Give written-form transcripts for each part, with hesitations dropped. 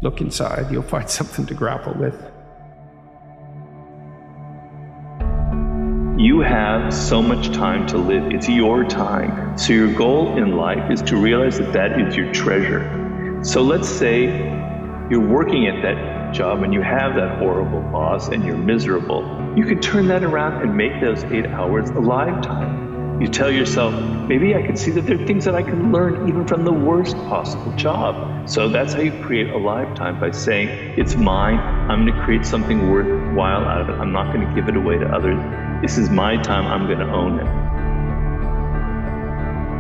look inside, you'll find something to grapple with. You have so much time to live. It's your time. So your goal in life is to realize that that is your treasure. So let's say you're working at that job and you have that horrible boss and you're miserable. You can turn that around and make those 8 hours a lifetime. You tell yourself, maybe I can see that there are things that I can learn even from the worst possible job. So that's how you create a lifetime, by saying, it's mine, I'm going to create something worthwhile out of it. I'm not going to give it away to others. This is my time, I'm going to own it.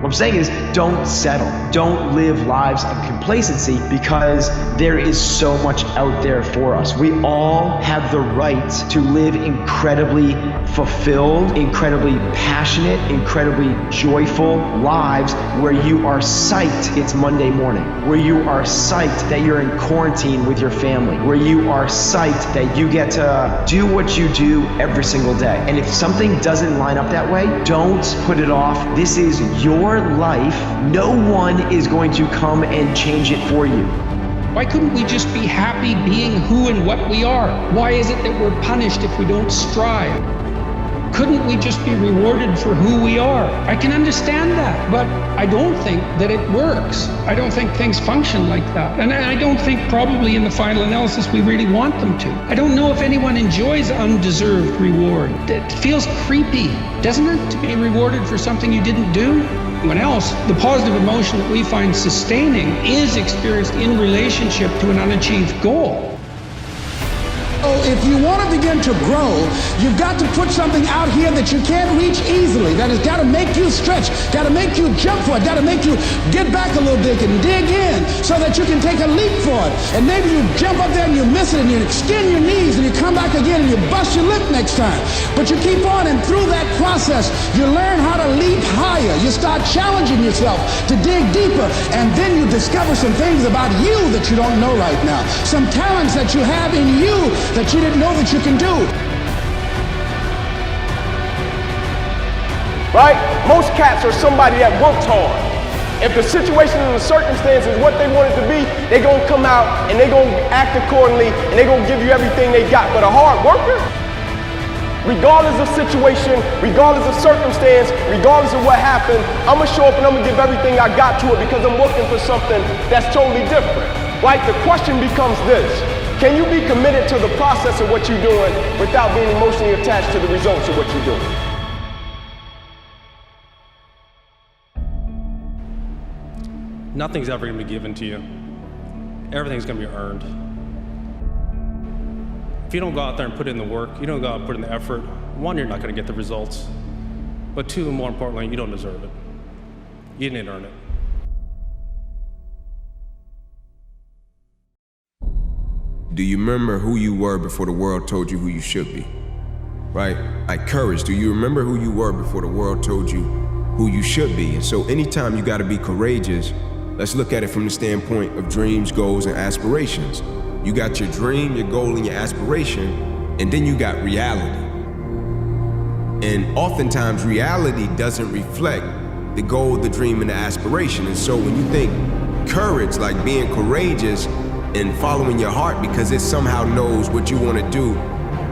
What I'm saying is, don't settle. Don't live lives of complacency, because there is so much out there for us. We all have the right to live incredibly fulfilled, incredibly passionate, incredibly joyful lives where you are psyched it's Monday morning, where you are psyched that you're in quarantine with your family, where you are psyched that you get to do what you do every single day. And if something doesn't line up that way, don't put it off. This is your life. No one is going to come and change it for you. Why couldn't we just be happy being who and what we are? Why is it that we're punished if we don't strive? Couldn't we just be rewarded for who we are? I can understand that, but I don't think that it works. I don't think things function like that. And I don't think probably in the final analysis we really want them to. I don't know if anyone enjoys undeserved reward. It feels creepy, doesn't it, to be rewarded for something you didn't do? When else, the positive emotion that we find sustaining is experienced in relationship to an unachieved goal. So if you want to begin to grow, you've got to put something out here that you can't reach easily, that has got to make you stretch, got to make you jump for it, got to make you get back a little bit and dig in so that you can take a leap for it. And maybe you jump up there and you miss it and you extend your knees and you come back again and you bust your lip next time. But you keep on, and through that process, you learn how to leap higher. You start challenging yourself to dig deeper, and then you discover some things about you that you don't know right now, some talents that you have in you that you didn't know that you can do. Right? Most cats are somebody that worked hard. If the situation and the circumstance is what they want it to be, they're going to come out and they're going to act accordingly and they're going to give you everything they got. But a hard worker, regardless of situation, regardless of circumstance, regardless of what happened, I'm going to show up and I'm going to give everything I got to it because I'm working for something that's totally different. Right? The question becomes this: can you be committed to the process of what you're doing without being emotionally attached to the results of what you're doing? Nothing's ever going to be given to you. Everything's going to be earned. If you don't go out there and put in the work, you don't go out and put in the effort, one, you're not going to get the results. But two, more importantly, you don't deserve it. You didn't earn it. Do you remember who you were before the world told you who you should be? Right? Like courage, do you remember who you were before the world told you who you should be? And so anytime you gotta be courageous, let's look at it from the standpoint of dreams, goals, and aspirations. You got your dream, your goal, and your aspiration, and then you got reality. And oftentimes reality doesn't reflect the goal, the dream, and the aspiration. And so when you think courage, like being courageous, and following your heart because it somehow knows what you want to do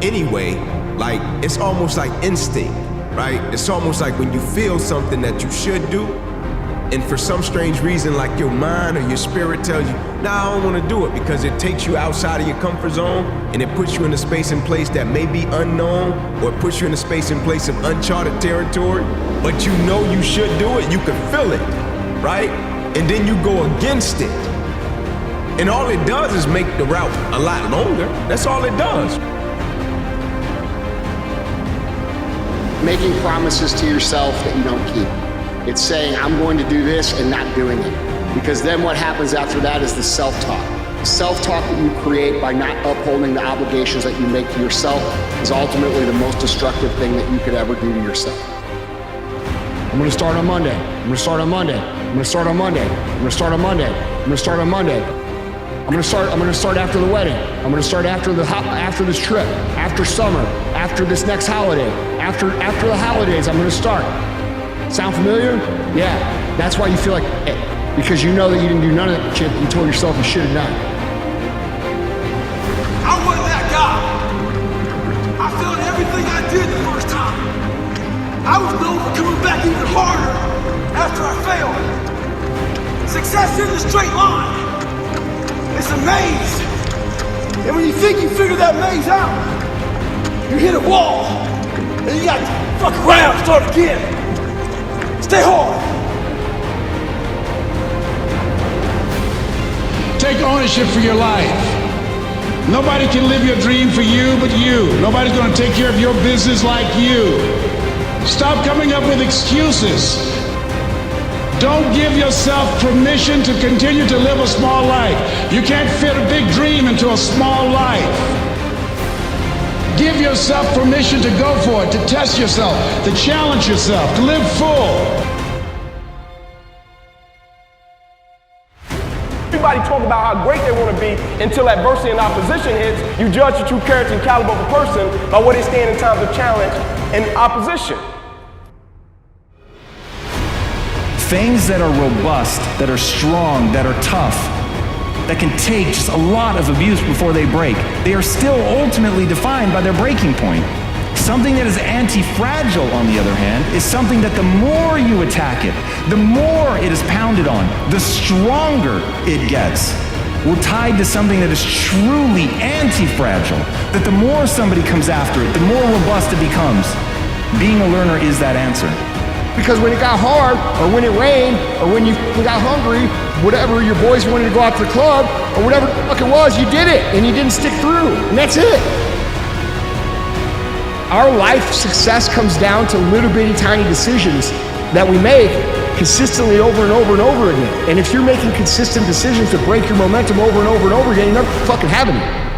anyway, like it's almost like instinct, right? It's almost like when you feel something that you should do, and for some strange reason, like your mind or your spirit tells you, nah, I don't want to do it, because it takes you outside of your comfort zone and it puts you in a space and place that may be unknown, or it puts you in a space and place of uncharted territory, but you know you should do it, you can feel it, right? And then you go against it. And all it does is make the route a lot longer. That's all it does. Making promises to yourself that you don't keep. It's saying, I'm going to do this and not doing it. Because then what happens after that is the self-talk. The self-talk that you create by not upholding the obligations that you make to yourself is ultimately the most destructive thing that you could ever do to yourself. I'm going to start on Monday. I'm going to start on Monday. I'm going to start on Monday. I'm going to start on Monday. I'm going to start on Monday. I'm gonna start after the wedding. I'm gonna start after this trip, after summer, after this next holiday, after the holidays. I'm gonna start. Sound familiar? Yeah. That's why you feel like, because you know that you didn't do none of that shit you told yourself you should have done. failed at everything I did the first time. I was known for coming back even harder after I failed. Success isn't a straight line. It's a maze. And when you think you figured that maze out, you hit a wall. And you got to fuck around and start again. Stay hard. Take ownership for your life. Nobody can live your dream for you but you. Nobody's going to take care of your business like you. Stop coming up with excuses. Don't give yourself permission to continue to live a small life. You can't fit a big dream into a small life. Give yourself permission to go for it, to test yourself, to challenge yourself, to live full. Everybody talk about how great they want to be until adversity and opposition hits. You judge the true character and caliber of a person by what they stand in times of challenge and opposition. Things that are robust, that are strong, that are tough, that can take just a lot of abuse before they break, they are still ultimately defined by their breaking point. Something that is anti-fragile, on the other hand, is something that the more you attack it, the more it is pounded on, the stronger it gets. We're tied to something that is truly anti-fragile, that the more somebody comes after it, the more robust it becomes. Being a learner is that answer. Because when it got hard, or when it rained, or when you got hungry, whatever, your boys wanted to go out to the club, or whatever the fuck it was, you did it, and you didn't stick through, and that's it. Our life success comes down to little bitty tiny decisions that we make consistently over and over and over again. And if you're making consistent decisions to break your momentum over and over and over again, you're never fucking having it.